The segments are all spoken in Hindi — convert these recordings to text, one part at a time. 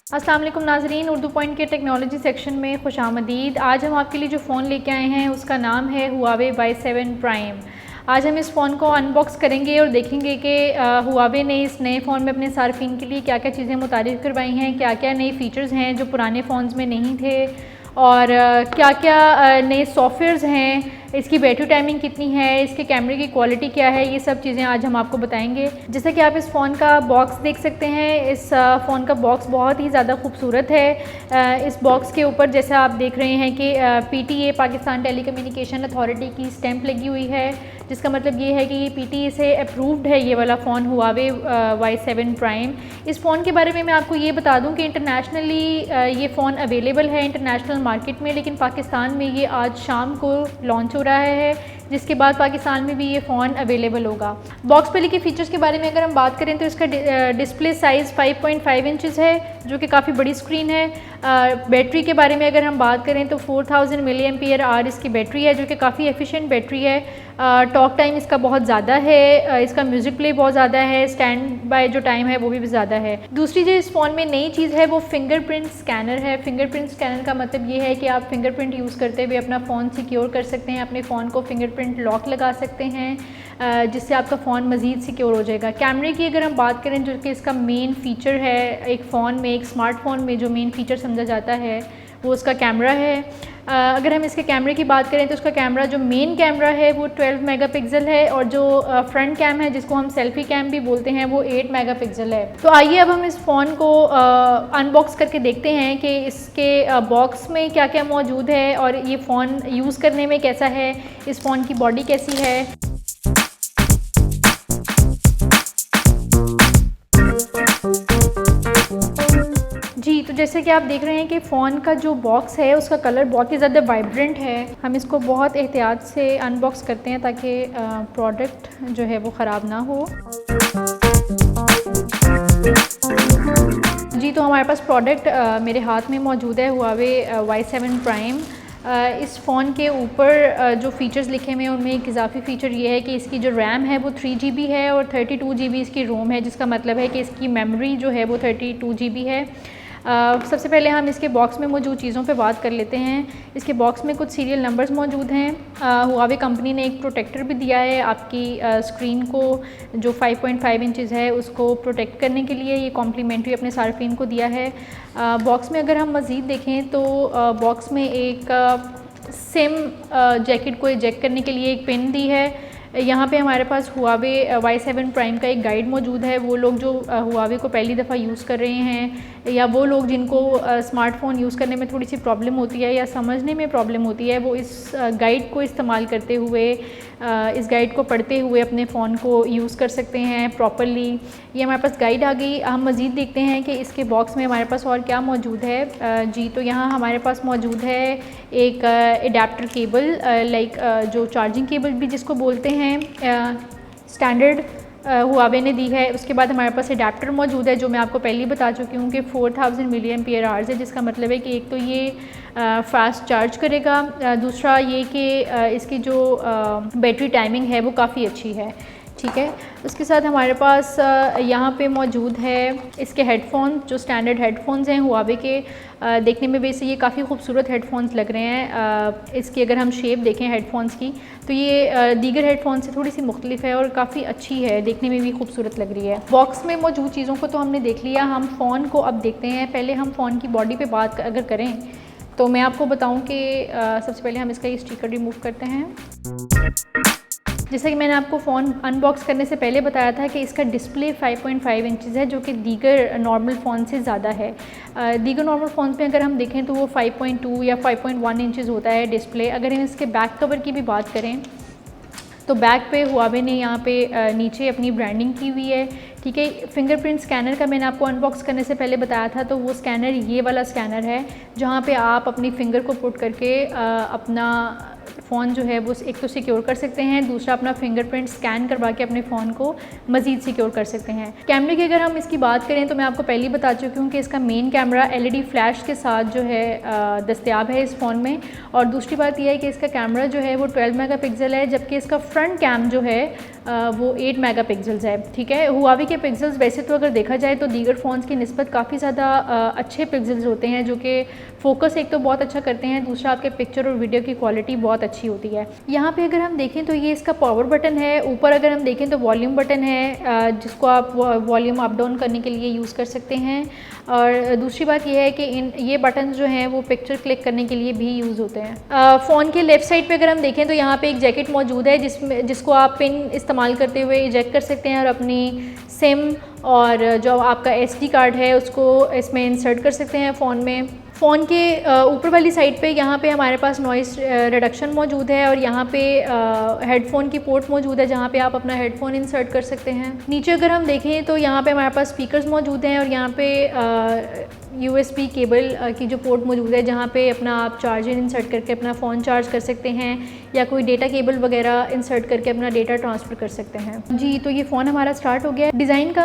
अस्सलाम वालेकुम नाज़रीन, उर्दू पॉइंट के टेक्नोलॉजी सेक्शन में खुशामदीद। आज हम आपके लिए जो फ़ोन लेके आए हैं उसका नाम है हुआवे Y7 प्राइम। आज हम इस फ़ोन को अनबॉक्स करेंगे और देखेंगे कि हुआवे ने इस नए फ़ोन में अपने सार्फिन के लिए क्या क्या चीज़ें मुतारिफ़ करवाई हैं, क्या क्या नए फ़ीचर्स हैं जो पुराने फ़ोन्स में नहीं थे और क्या क्या नए सॉफ्टवेयर्स हैं, इसकी बैटरी टाइमिंग कितनी है, इसके कैमरे की क्वालिटी क्या है, ये सब चीज़ें आज हम आपको बताएंगे। जैसा कि आप इस फ़ोन का बॉक्स देख सकते हैं, इस फ़ोन का बॉक्स बहुत ही ज़्यादा खूबसूरत है। इस बॉक्स के ऊपर जैसा आप देख रहे हैं कि PTA पाकिस्तान टेलीकम्युनिकेशन अथॉरिटी की स्टैंप लगी हुई है, जिसका मतलब ये है कि ये PTA से अप्रूव्ड है ये वाला फ़ोन हुआवे Y7 प्राइम। इस फ़ोन के बारे में मैं आपको ये बता दूं कि इंटरनेशनली ये फ़ोन अवेलेबल है इंटरनेशनल मार्केट में, लेकिन पाकिस्तान में ये आज शाम को लॉन्च हो रहा है, जिसके बाद पाकिस्तान में भी ये फ़ोन अवेलेबल होगा। बॉक्स पहले के फ़ीचर्स के बारे में अगर हम बात करें तो इसका डिस्प्ले साइज़ 5.5 इंचज़ है, जो कि काफ़ी बड़ी स्क्रीन है। बैटरी के बारे में अगर हम बात करें तो 4000 mAh इसकी बैटरी है, जो कि काफ़ी एफिशिएंट बैटरी है। टॉक टाइम इसका बहुत ज़्यादा है, इसका म्यूज़िक प्ले बहुत ज़्यादा है, स्टैंड बाय जो टाइम है वो भी ज़्यादा है। दूसरी जो इस फ़ोन में नई चीज़ है वो फिंगरप्रिंट स्कैनर है। फिंगरप्रिंट स्कैनर का मतलब ये है कि आप फिंगरप्रिंट यूज़ करते हुए अपना फ़ोन सिक्योर कर सकते हैं, अपने फ़ोन को फिंगरप्रिंट लॉक लगा सकते हैं, जिससे आपका फ़ोन मज़ीद सिक्योर हो जाएगा। कैमरे की अगर हम बात करें, जो कि इसका मेन फ़ीचर है एक फ़ोन में, एक स्मार्टफ़ोन में जो मेन फ़ीचर समझा जाता है वो उसका कैमरा है। अगर हम इसके कैमरे की बात करें तो उसका कैमरा जो मेन कैमरा है वो 12 मेगापिक्सल है, और जो फ्रंट कैम है जिसको हम सेल्फ़ी कैम भी बोलते हैं वो 8 मेगापिक्सल है। तो आइए अब हम इस फ़ोन को अनबॉक्स करके देखते हैं कि इसके बॉक्स में क्या क्या मौजूद है और ये फ़ोन यूज़ करने में कैसा है, इस फ़ोन की बॉडी कैसी है। जी, तो जैसे कि आप देख रहे हैं कि फ़ोन का जो बॉक्स है उसका कलर बहुत ही ज़्यादा वाइब्रेंट है। हम इसको बहुत एहतियात से अनबॉक्स करते हैं ताकि प्रोडक्ट जो है वो ख़राब ना हो। जी, तो हमारे पास प्रोडक्ट मेरे हाथ में मौजूद है हुआवे Y7 प्राइम। इस फ़ोन के ऊपर जो फ़ीचर्स लिखे हुए हैं उनमें एक इजाफी फ़ीचर ये है कि इसकी जो रैम है वो 3 GB है और 32 GB इसकी रोम है, जिसका मतलब है कि इसकी मेमोरी जो है वो 32 GB है। सबसे पहले हम इसके बॉक्स में मौजूद चीज़ों पे बात कर लेते हैं। इसके बॉक्स में कुछ सीरियल नंबर्स मौजूद हैं। हुआवे कंपनी ने एक प्रोटेक्टर भी दिया है आपकी स्क्रीन को, जो 5.5 इंचज़ है उसको प्रोटेक्ट करने के लिए, ये कॉम्प्लीमेंट्री अपने सार्फिन को दिया है। बॉक्स में अगर हम मज़ीद देखें तो बॉक्स में एक सिम जैकेट को इजेक्ट करने के लिए एक पिन दी है। यहाँ पे हमारे पास हुआवे Y7 प्राइम का एक गाइड मौजूद है। वो लोग जो हुआवे को पहली दफ़ा यूज़ कर रहे हैं, या वो लोग जिनको स्मार्टफ़ोन यूज़ करने में थोड़ी सी प्रॉब्लम होती है या समझने में प्रॉब्लम होती है, वो इस गाइड को इस्तेमाल करते हुए, इस गाइड को पढ़ते हुए अपने फ़ोन को यूज़ कर सकते हैं प्रॉपर्ली। ये हमारे पास गाइड आ गई। हम मज़ीद देखते हैं कि इसके बॉक्स में हमारे पास और क्या मौजूद है। जी, तो यहाँ हमारे पास मौजूद है एक एडाप्टर केबल, जो चार्जिंग केबल भी जिसको बोलते हैं, स्टैंडर्ड हुआवे ने दी है। उसके बाद हमारे पास एडाप्टर मौजूद है, जो मैं आपको पहले ही बता चुकी हूँ कि 4000 mAh है, जिसका मतलब है कि एक तो ये फ़ास्ट चार्ज करेगा, दूसरा ये कि इसकी जो बैटरी टाइमिंग है वो काफ़ी अच्छी है। ठीक है, उसके साथ हमारे पास यहाँ पे मौजूद है इसके हेडफोन, जो स्टैंडर्ड हेडफोन्स हैं हुआवे के। देखने में वैसे ये काफ़ी खूबसूरत हेडफोन्स लग रहे हैं। इसकी अगर हम शेप देखें हेडफोन्स की, तो ये दीगर हेडफोन से थोड़ी सी मुख्तलिफ है और काफ़ी अच्छी है, देखने में भी खूबसूरत लग रही है। बॉक्स में मौजूद चीज़ों को तो हमने देख लिया, हम फ़ोन को अब देखते हैं। पहले हम फ़ोन की बॉडी पर बात अगर करें तो मैं आपको बताऊँ कि सबसे पहले हम इसका ये स्टिकर रिमूव करते हैं। जैसा कि मैंने आपको फ़ोन अनबॉक्स करने से पहले बताया था कि इसका डिस्प्ले 5.5 इंचज़ है, जो कि दीगर नॉर्मल फ़ोन से ज़्यादा है। दीगर नॉर्मल फ़ोन्स में अगर हम देखें तो वो 5.2 या 5.1 इंचज़ होता है डिस्प्ले। अगर हम इसके बैक कवर की भी बात करें तो बैक पे हुआवे ने यहाँ पे नीचे अपनी ब्रांडिंग की हुई है। ठीक है, फिंगरप्रिंट स्कैनर का मैंने आपको अनबॉक्स करने से पहले बताया था, तो वो स्कैनर ये वाला स्कैनर है, जहाँ पे आप अपनी फिंगर को पुट करके अपना फ़ोन जो है वो एक तो सिक्योर कर सकते हैं, दूसरा अपना फिंगरप्रिंट स्कैन करवा के अपने फ़ोन को मज़ीद सिक्योर कर सकते हैं। कैमरे की अगर हम इसकी बात करें तो मैं आपको पहले ही बता चुकी हूँ कि इसका मेन कैमरा LED फ्लैश के साथ जो है दस्तयाब है इस फ़ोन में। और दूसरी बात यह है कि इसका कैमरा जो है वो 12 मेगापिक्सल है, जबकि इसका फ्रंट कैम जो है वो 8 मेगापिक्सल्स है। ठीक है, हुआवी के पिक्सल्स वैसे तो अगर देखा जाए तो दीगर फ़ोन्स की निस्बत काफ़ी ज़्यादा अच्छे पिक्सल्स होते हैं, जो कि फ़ोकस एक तो बहुत अच्छा करते हैं, दूसरा आपके पिक्चर और वीडियो की क्वालिटी बहुत अच्छी होती है। यहाँ पे अगर हम देखें तो ये इसका पावर बटन है, ऊपर अगर हम देखें तो वॉल्यूम बटन है जिसको आप वॉल्यूम अप डाउन करने के लिए यूज़ कर सकते हैं। और दूसरी बात यह है कि ये बटन जो हैं वो पिक्चर क्लिक करने के लिए भी यूज़ होते हैं। फ़ोन के लेफ़्ट साइड पे अगर हम देखें तो यहाँ पे एक जैकेट मौजूद है जिसको आप पिन इस्तेमाल करते हुए इजेक्ट कर सकते हैं और अपनी सिम और जो आपका SD कार्ड है उसको इसमें इंसर्ट कर सकते हैं फ़ोन में। फ़ोन के ऊपर वाली साइड पे यहाँ पे हमारे पास नॉइस रिडक्शन मौजूद है और यहाँ पे हेडफ़ोन की पोर्ट मौजूद है जहाँ पे आप अपना हेडफ़ोन इंसर्ट कर सकते हैं। नीचे अगर हम देखें तो यहाँ पे हमारे पास स्पीकर्स मौजूद हैं और यहाँ पे USB केबल की जो पोर्ट मौजूद है जहाँ पे अपना आप चार्जर इंसर्ट करके अपना फ़ोन चार्ज कर सकते हैं या कोई डेटा केबल वगैरह इंसर्ट करके अपना डेटा ट्रांसफ़र कर सकते हैं। जी, तो ये फ़ोन हमारा स्टार्ट हो गया है। डिज़ाइन का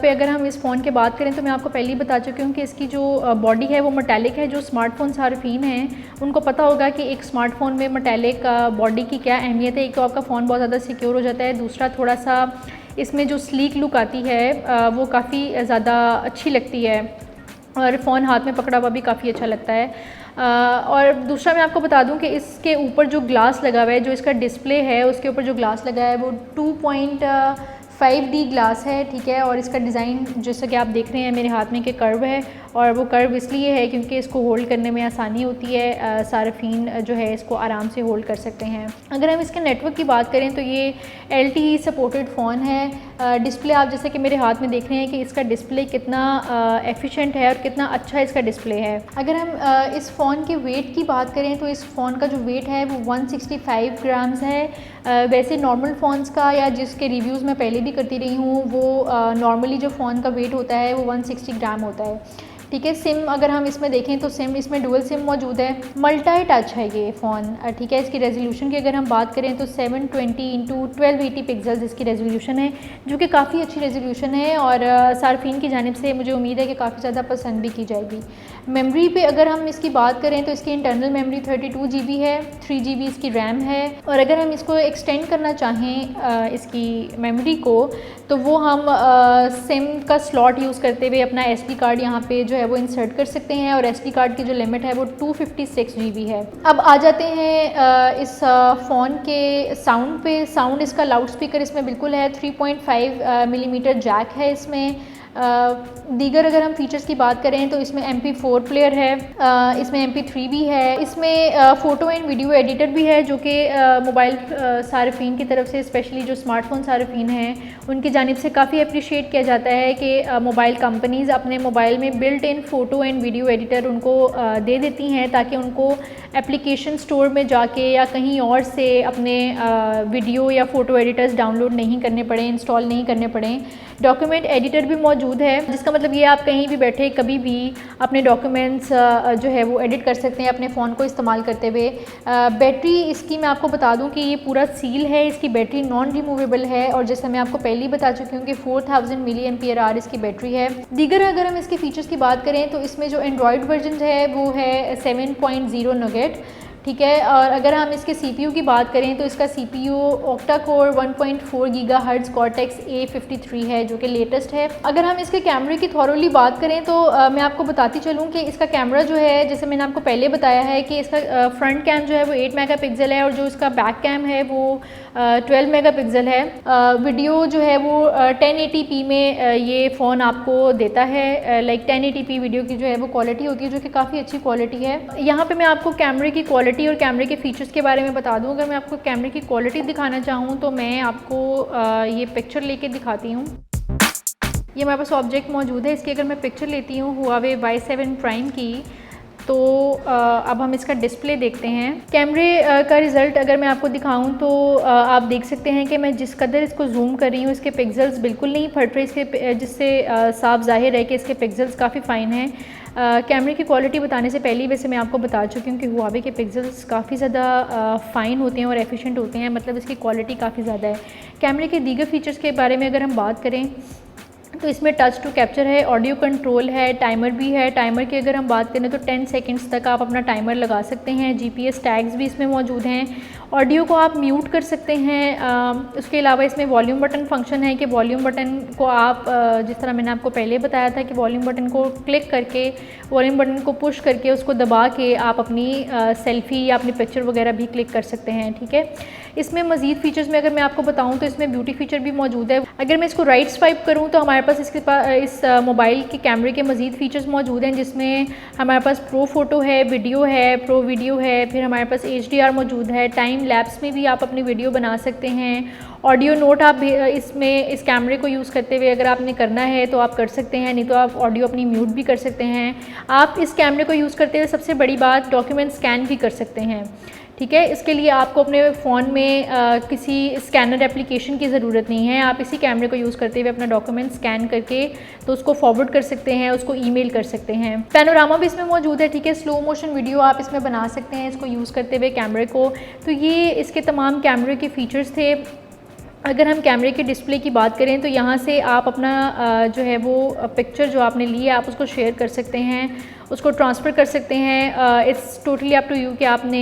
पे अगर हम इस फ़ोन की बात करें तो मैं आपको पहले ही बता चुकी हूँ कि इसकी जो बॉडी है वो मेटालिक है। जो स्मार्टफोन सार्फिन हैं उनको पता होगा कि एक स्मार्टफोन में मेटालिक बॉडी की क्या अहमियत है। एक तो आपका फ़ोन बहुत ज़्यादा सिक्योर हो जाता है, दूसरा थोड़ा सा इसमें जो स्लीक लुक आती है वो काफ़ी ज़्यादा अच्छी लगती है और फ़ोन हाथ में पकड़ा हुआ भी काफ़ी अच्छा लगता है। और दूसरा मैं आपको बता दूं कि इसके ऊपर जो ग्लास लगा हुआ है, जो इसका डिस्प्ले है उसके ऊपर जो ग्लास लगा है वो 2.5D ग्लास है। ठीक है, और इसका डिज़ाइन जैसा कि आप देख रहे हैं मेरे हाथ में कि कर्व है और वो कर्व इसलिए है क्योंकि इसको होल्ड करने में आसानी होती है। सार्फिन जो है इसको आराम से होल्ड कर सकते हैं। अगर हम इसके नेटवर्क की बात करें तो ये LTE सपोर्टेड फ़ोन है। डिस्प्ले आप जैसे कि मेरे हाथ में देख रहे हैं कि इसका डिस्प्ले कितना एफिशिएंट है और कितना अच्छा इसका डिस्प्ले है। अगर हम इस फ़ोन के वेट की बात करें तो इस फ़ोन का जो वेट है वो 165 ग्राम्स है। वैसे नॉर्मल फ़ोन्स का या जिसके रिव्यूज़ मैं पहले भी करती रही हूँ वो नॉर्मली जो फ़ोन का वेट होता है वो 160 ग्राम होता है। ठीक है, सिम अगर हम इसमें देखें तो सिम इसमें डुअल सिम मौजूद है। मल्टी टच है ये फ़ोन। ठीक है, इसकी रेजोल्यूशन की अगर हम बात करें तो 720x1280 पिक्सल्स इसकी रेजोल्यूशन है, जो कि काफ़ी अच्छी रेजोल्यूशन है और सार्फिन की जानिब से मुझे उम्मीद है कि काफ़ी ज़्यादा पसंद भी की जाएगी। मेमोरी पे अगर हम इसकी बात करें तो इसकी इंटरनल मेमोरी 32 GB है, 3 GB इसकी रैम है। और अगर हम इसको एक्सटेंड करना चाहें इसकी मेमोरी को तो वो हम सिम का स्लॉट यूज़ करते हुए अपना SD कार्ड यहाँ पे जो है वो इंसर्ट कर सकते हैं और SD कार्ड की जो लिमिट है वो 256 GB है। अब आ जाते हैं इस फ़ोन के साउंड पे। साउंड इसका लाउड स्पीकर इसमें बिल्कुल है, 3.5 मिलीमीटर जैक है इसमें। दीगर अगर हम फीचर्स की बात करें तो इसमें MP4 प्लेयर है, इसमें MP3 भी है, इसमें फ़ोटो एंड वीडियो एडिटर भी है जो कि मोबाइल सार्फिन की तरफ से स्पेशली जो स्मार्टफोन सार्फिन हैं उनकी जानिब से काफ़ी अप्रिशिएट किया जाता है कि मोबाइल कंपनीज़ अपने मोबाइल में built in photo and video editor उनको दे देती हैं ताकि उनको एप्लीकेशन स्टोर में जाके या कहीं और से अपने वीडियो या फ़ोटो एडिटर्स डाउनलोड नहीं करने पड़े, इंस्टॉल नहीं करने पड़े। डॉक्यूमेंट एडिटर भी मौजूद है जिसका मतलब ये आप कहीं भी बैठे कभी भी अपने डॉक्यूमेंट्स जो है वो एडिट कर सकते हैं अपने फ़ोन को इस्तेमाल करते हुए। बैटरी इसकी मैं आपको बता दूं कि ये पूरा सील है, इसकी बैटरी नॉन रिमूवेबल है और जैसे मैं आपको पहले ही बता चुकी हूँ कि 4000 mAh इसकी बैटरी है। दीगर अगर हम इसके फीचर्स की बात करें तो इसमें जो एंड्रॉयड वर्जन है वो है 7.0 नगेट। ठीक है, और अगर हम इसके CPU की बात करें तो इसका CPU octa core 1.4 GHz cortex A53 है जो कि लेटेस्ट है। अगर हम इसके कैमरे की थॉरोली बात करें तो मैं आपको बताती चलूँ कि इसका कैमरा जो है जैसे मैंने आपको पहले बताया है कि इसका फ्रंट कैम जो है वो 8 मेगापिक्सल है और जो इसका बैक कैम है वो 12 मेगापिक्सल है। वीडियो जो है वो 1080p में ये फ़ोन आपको देता है। लाइक 1080p वीडियो की जो है वो क्वालिटी होती है जो कि काफ़ी अच्छी क्वालिटी है। यहाँ पे मैं आपको कैमरे की क्वालिटी और कैमरे के फीचर्स के बारे में बता दूँ। अगर मैं आपको कैमरे की क्वालिटी दिखाना चाहूँ तो मैं आपको ये पिक्चर लेके दिखाती हूँ। ये हमारे पास ऑब्जेक्ट मौजूद है, इसकी अगर मैं पिक्चर लेती हूँ हुआवे Y7 प्राइम की तो अब हम इसका डिस्प्ले देखते हैं। कैमरे का रिज़ल्ट अगर मैं आपको दिखाऊं तो आप देख सकते हैं कि मैं जिस कदर इसको जूम कर रही हूँ इसके पिक्सल्स बिल्कुल नहीं फट रहे इसके, जिससे साफ जाहिर है कि इसके पिक्सल्स काफ़ी फ़ाइन हैं। कैमरे की क्वालिटी बताने से पहले वैसे मैं आपको बता चुकी हूँ कि हुआवे के पिक्सल्स काफ़ी ज़्यादा फ़ाइन होते हैं और एफिशिएंट होते हैं, मतलब इसकी क्वालिटी काफ़ी ज़्यादा है। कैमरे के दीगर फीचर्स के बारे में अगर हम बात करें तो इसमें टच टू कैप्चर है, ऑडियो कंट्रोल है, टाइमर भी है। टाइमर की अगर हम बात करें तो 10 सेकंड्स तक आप अपना टाइमर लगा सकते हैं। जीपीएस टैग्स भी इसमें मौजूद हैं। ऑडियो को आप म्यूट कर सकते हैं। उसके अलावा इसमें वॉल्यूम बटन फंक्शन है कि वॉल्यूम बटन को आप जिस तरह मैंने आपको पहले बताया था कि वॉल्यूम बटन को क्लिक करके, वॉल्यूम बटन को पुश करके, उसको दबा के आप अपनी सेल्फ़ी या अपनी पिक्चर वगैरह भी क्लिक कर सकते हैं। ठीक है, इसमें मज़ीद फ़ीचर्स में अगर मैं आपको बताऊं तो इसमें ब्यूटी फ़ीचर भी मौजूद है। अगर मैं इसको राइट स्वाइप करूं तो हमारे पास इस मोबाइल के कैमरे के मज़ीद फ़ीचर्स मौजूद हैं, जिसमें हमारे पास प्रो फ़ोटो है, वीडियो है, प्रो वीडियो है, फिर हमारे पास HDR मौजूद है। टाइम लैप्स में भी आप अपनी वीडियो बना सकते हैं। ऑडियो नोट आप इसमें इस कैमरे को यूज़ करते हुए अगर आपने करना है तो आप कर सकते हैं, नहीं तो आप ऑडियो अपनी म्यूट भी कर सकते हैं। आप इस कैमरे को यूज़ करते हुए सबसे बड़ी बात डॉक्यूमेंट स्कैन भी कर सकते हैं। ठीक है, इसके लिए आपको अपने फ़ोन में किसी स्कैनर एप्लीकेशन की ज़रूरत नहीं है। आप इसी कैमरे को यूज़ करते हुए अपना डॉक्यूमेंट स्कैन करके तो उसको फॉरवर्ड कर सकते हैं, उसको ईमेल कर सकते हैं। पैनोरामा भी इसमें मौजूद है। ठीक है, स्लो मोशन वीडियो आप इसमें बना सकते हैं इसको यूज़ करते हुए कैमरे को। तो ये इसके तमाम कैमरे के फ़ीचर्स थे। अगर हम कैमरे के डिस्प्ले की बात करें तो यहाँ से आप अपना जो है वो पिक्चर जो आपने ली है आप उसको शेयर कर सकते हैं, उसको ट्रांसफ़र कर सकते हैं। It's totally up to you कि आपने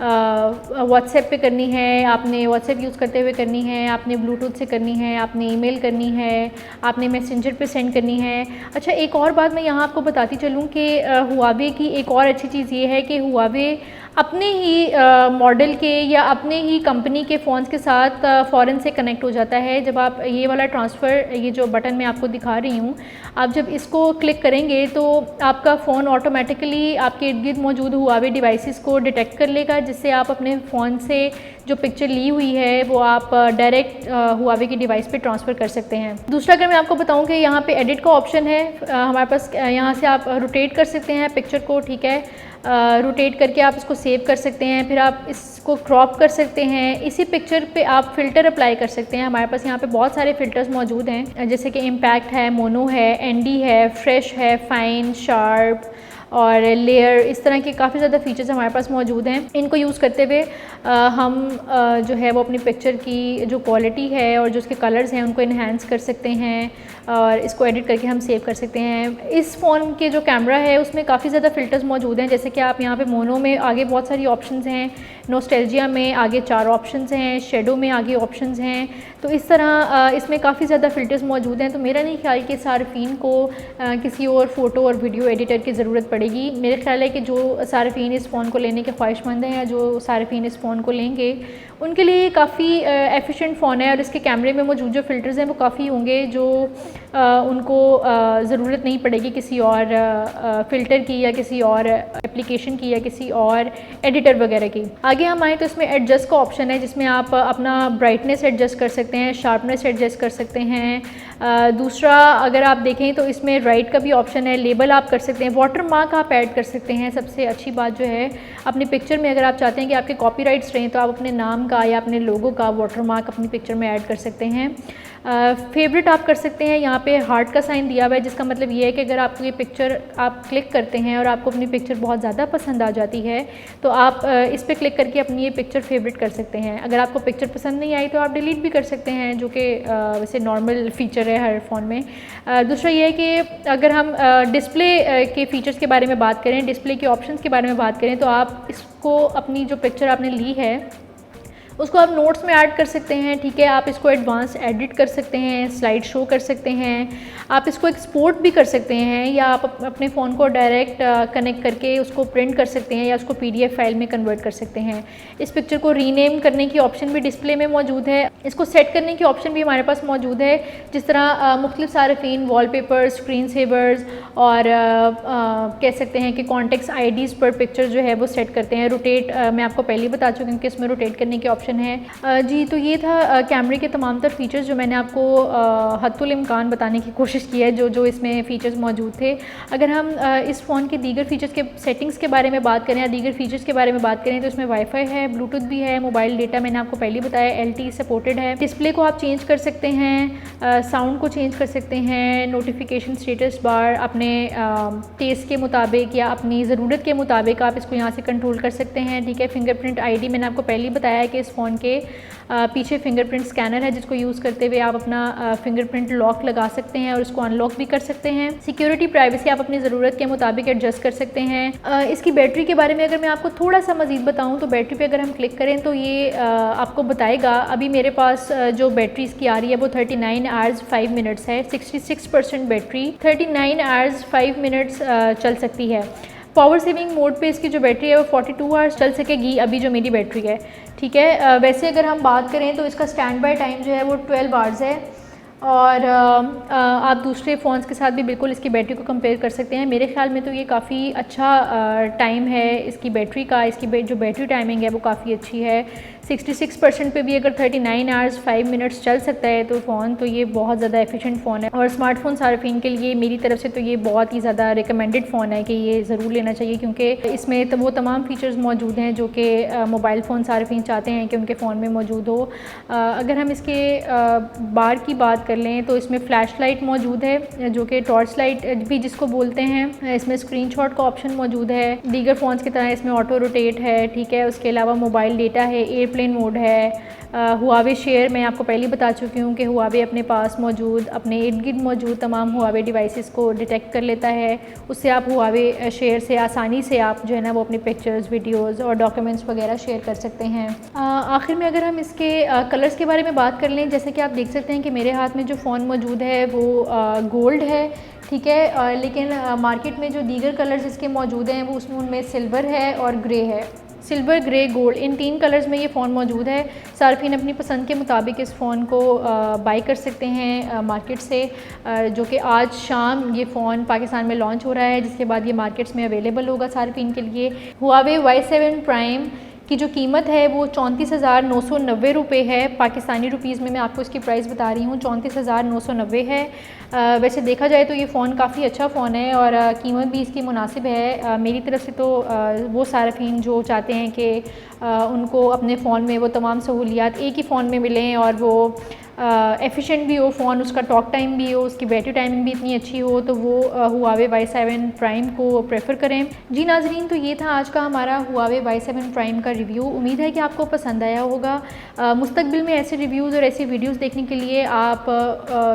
व्हाट्सएप पे करनी है, आपने व्हाट्सएप यूज़ करते हुए करनी है, आपने ब्लूटूथ से करनी है, आपने ईमेल करनी है, आपने मैसेंजर पे सेंड करनी है। अच्छा, एक और बात मैं यहाँ आपको बताती चलूँ कि हुआवे की एक और अच्छी चीज़ ये है कि हुआवे अपने ही मॉडल के या अपने ही कंपनी के फ़ोन्स के साथ फ़ौरन से कनेक्ट हो जाता है। जब आप ये वाला ट्रांसफ़र, ये जो बटन मैं आपको दिखा रही हूँ, आप जब इसको क्लिक करेंगे तो आपका फ़ोन ऑटोमेटिकली आपके इर्द गिर्द मौजूद हुआवे डिवाइसेस को डिटेक्ट कर लेगा, जिससे आप अपने फ़ोन से जो पिक्चर ली हुई है वो आप डायरेक्ट हुआवे की डिवाइस पे ट्रांसफ़र कर सकते हैं। दूसरा अगर मैं आपको बताऊं कि यहाँ पे एडिट का ऑप्शन है हमारे पास, यहाँ से आप रोटेट कर सकते हैं पिक्चर को। ठीक है, रोटेट करके आप इसको सेव कर सकते हैं, फिर आप इसको क्रॉप कर सकते हैं। इसी पिक्चर पे आप फ़िल्टर अप्लाई कर सकते हैं। हमारे पास यहाँ पे बहुत सारे फ़िल्टर्स मौजूद हैं, जैसे कि इम्पैक्ट है, मोनो है, एनडी है, फ्रेश है, फाइन, शार्प और लेयर, इस तरह के काफ़ी ज़्यादा फ़ीचर्स हमारे पास मौजूद हैं। इनको यूज़ करते हुए हम जो है वो अपनी पिक्चर की जो क्वालिटी है और जो उसके कलर्स हैं उनको इन्हेंस कर सकते हैं और इसको एडिट करके हम सेव कर सकते हैं। इस फ़ोन के जो कैमरा है उसमें काफ़ी ज़्यादा फ़िल्टर्स मौजूद हैं, जैसे कि आप यहाँ पे मोनो में आगे बहुत सारी ऑप्शंस हैं, नोस्टैल्जिया में आगे 4 ऑप्शंस हैं, शेडो में आगे ऑप्शंस हैं। तो इस तरह इसमें काफ़ी ज़्यादा फ़िल्टर्स मौजूद हैं। तो मेरा नहीं ख्याल कि सार्फिन को किसी और फ़ोटो और वीडियो एडिटर की ज़रूरत पड़ेगी। मेरा ख्याल है कि जो सार्फिन इस फ़ोन को लेने के ख्वाहिशमंद हैं या जो सार्फिन इस फ़ोन को लेंगे उनके लिए काफ़ी एफिशिएंट फ़ोन है और इसके कैमरे में मौजूद जो फ़िल्टर्स हैं वो काफ़ी होंगे जो उनको ज़रूरत नहीं पड़ेगी किसी और फ़िल्टर की या किसी और एप्लीकेशन की या किसी और एडिटर वगैरह की। आगे हम आए तो इसमें एडजस्ट का ऑप्शन है, जिसमें आप अपना ब्राइटनेस एडजस्ट कर सकते हैं, शार्पनेस एडजस्ट कर सकते हैं। दूसरा अगर आप देखें तो इसमें राइट का भी ऑप्शन है, लेबल आप कर सकते हैं, वाटर मार्क आप ऐड कर सकते हैं। सबसे अच्छी बात जो है अपनी पिक्चर में अगर आप चाहते हैं कि आपके कॉपीराइट्स रहें तो आप अपने नाम का या अपने लोगो का वाटर मार्क अपनी पिक्चर में ऐड कर सकते हैं। फेवरेट आप कर सकते हैं, यहाँ पे हार्ट का साइन दिया हुआ है, जिसका मतलब ये है कि अगर आपको ये पिक्चर आप क्लिक करते हैं और आपको अपनी पिक्चर बहुत ज़्यादा पसंद आ जाती है तो आप इस पर क्लिक करके अपनी ये पिक्चर फेवरेट कर सकते हैं। अगर आपको पिक्चर पसंद नहीं आई तो आप डिलीट भी कर सकते हैं, जो कि वैसे नॉर्मल फ़ीचर है हर फ़ोन में। दूसरा ये है कि अगर हम डिस्प्ले के फ़ीचर्स के बारे में बात करें, डिस्प्ले के ऑप्शंस के बारे में बात करें, तो आप इसको अपनी जो पिक्चर आपने ली है उसको आप नोट्स में ऐड कर सकते हैं। ठीक है, आप इसको एडवांस एडिट कर सकते हैं, स्लाइड शो कर सकते हैं, आप इसको एक्सपोर्ट भी कर सकते हैं या आप अपने फ़ोन को डायरेक्ट कनेक्ट करके उसको प्रिंट कर सकते हैं या उसको PDF फाइल में कन्वर्ट कर सकते हैं। इस पिक्चर को रीनेम करने की ऑप्शन भी डिस्प्ले में मौजूद है, इसको सेट करने की ऑप्शन भी हमारे पास मौजूद है, जिस तरह मुख्तलिफ सार्फिन वॉलपेपर, स्क्रीन सेवर्स और कह सकते हैं कि कॉन्टेक्ट्स IDs पर पिक्चर जो है वो सेट करते हैं। रोटेट मैं आपको पहले ही बता चुकी हूँ कि इसमें रोटेट करने के ऑप्शन है। जी, तो ये था कैमरे के तमाम तर फीचर्स जो मैंने आपको हद्दुल इम्कान बताने की कोशिश की है, जो इसमें फ़ीचर्स मौजूद थे। अगर हम इस फ़ोन के दीगर फीचर्स के सेटिंग्स के बारे में बात करें या दीगर फीचर्स के बारे में बात करें तो इसमें वाईफाई है, ब्लूटूथ भी है, मोबाइल डेटा मैंने आपको पहले बताया LTE सपोर्टेड है। डिस्प्ले को आप चेंज कर सकते हैं, साउंड को चेंज कर सकते हैं, नोटिफिकेशन स्टेटस बार अपने टेस्ट के मुताबिक या अपनी ज़रूरत के मुताबिक आप इसको यहाँ से कंट्रोल कर सकते हैं। ठीक है, फिंगरप्रिंट ID मैंने आपको पहले ही बताया है कि इस इस फ़ोन के पीछे फिंगरप्रिंट स्कैनर है जिसको यूज़ करते हुए आप अपना फिंगरप्रिंट लॉक लगा सकते हैं और उसको अनलॉक भी कर सकते हैं। सिक्योरिटी प्राइवेसी आप अपनी ज़रूरत के मुताबिक एडजस्ट कर सकते हैं। इसकी बैटरी के बारे में अगर मैं आपको थोड़ा सा मज़ीद बताऊँ तो बैटरी पे अगर हम क्लिक करें तो ये आपको बताएगा। अभी मेरे पास जो बैटरी इसकी आ रही है वो 39 आवर्स 5 मिनट्स है। 66% बैटरी 39 आवर्स 5 मिनट्स चल सकती है। पावर सेविंग मोड पे इसकी जो बैटरी है वो 42 आवर्स चल सकेगी अभी जो मेरी बैटरी है, ठीक है। वैसे अगर हम बात करें तो इसका स्टैंड बाय टाइम जो है वो 12 आवर्स है और आप दूसरे फ़ोन्स के साथ भी बिल्कुल इसकी बैटरी को कंपेयर कर सकते हैं। मेरे ख़्याल में तो ये काफ़ी अच्छा टाइम है इसकी बैटरी का। इसकी जो बैटरी टाइमिंग है वो काफ़ी अच्छी है। 66% पे भी अगर 39 आवर्स 5 मिनट्स चल सकता है तो फ़ोन तो ये बहुत ज़्यादा एफिशिएंट फ़ोन है और स्मार्टफोन सार्फिन के लिए मेरी तरफ से तो ये बहुत ही ज़्यादा रिकमेंडेड फ़ोन है कि ये ज़रूर लेना चाहिए, क्योंकि इसमें तो वो तमाम फ़ीचर्स मौजूद हैं जो कि मोबाइल फ़ोन सार्फिन चाहते हैं कि उनके फ़ोन में मौजूद हो। अगर हम इसके बार की बात कर लें तो इसमें फ़्लैश लाइट मौजूद है जो कि टॉर्च लाइट भी जिसको बोलते हैं। इसमें स्क्रीनशॉट का ऑप्शन मौजूद है। दीगर फ़ोन्स की तरह इसमें ऑटो रोटेट है, ठीक है। उसके अलावा मोबाइल डेटा है, एयरप्लेन मोड है। हुआवे शेयर मैं आपको पहले ही बता चुकी हूँ कि हुआवे अपने पास मौजूद अपने इर्द गिर्द मौजूद तमाम हुआवे डिवाइसेस को डिटेक्ट कर लेता है। उससे आप हुआवे शेयर से आसानी से आप जो है ना वो अपने पिक्चर्स, वीडियोज़ और डॉक्यूमेंट्स वगैरह शेयर कर सकते हैं। आखिर में अगर हम इसके कलर्स के बारे में बात कर लें, जैसे कि आप देख सकते हैं कि मेरे हाथ में जो फ़ोन मौजूद है वो गोल्ड है, ठीक है। लेकिन मार्केट में जो दीगर कलर्स इसके मौजूद हैं वो उसमें उनमें सिल्वर है और ग्रे है। Silver, grey, gold in 3 colours में ये फ़ोन मौजूद है। सार्फिन अपनी पसंद के मुताबिक इस फ़ोन को बाई कर सकते हैं मार्केट से, जो कि आज शाम ये फ़ोन पाकिस्तान में लॉन्च हो रहा है, जिसके बाद ये मार्केट्स में अवेलेबल होगा सार्फिन के लिए। हुआवे Y7 प्राइम की जो कीमत है वो 34,990 रुपये है। पाकिस्तानी रुपीज़ में मैं आपको इसकी प्राइस बता रही हूँ, 34,990 है। वैसे देखा जाए तो ये फ़ोन काफ़ी अच्छा फ़ोन है और कीमत भी इसकी मुनासिब है। मेरी तरफ से तो वो सार्फिन जो चाहते हैं कि उनको अपने फ़ोन में वो तमाम सहूलियात एक ही फ़ोन में मिलें और वो एफिशिएंट भी हो फ़ोन, उसका टॉक टाइम भी हो, उसकी बैटरी टाइमिंग भी इतनी अच्छी हो, तो वो हुआवे Y7 प्राइम को प्रेफर करें। जी नाज़रीन, तो ये था आज का हमारा हुआवे Y7 प्राइम का रिव्यू। उम्मीद है कि आपको पसंद आया होगा। मुस्तकबिल में ऐसे रिव्यूज़ और ऐसी वीडियोज़ देखने के लिए आप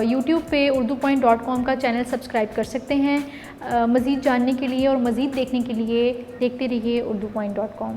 यूट्यूब पे urdupoint.com का चैनल सब्सक्राइब कर सकते हैं। मज़ीद जानने के लिए और मज़ीद देखने के लिए देखते रहिए urdupoint.com।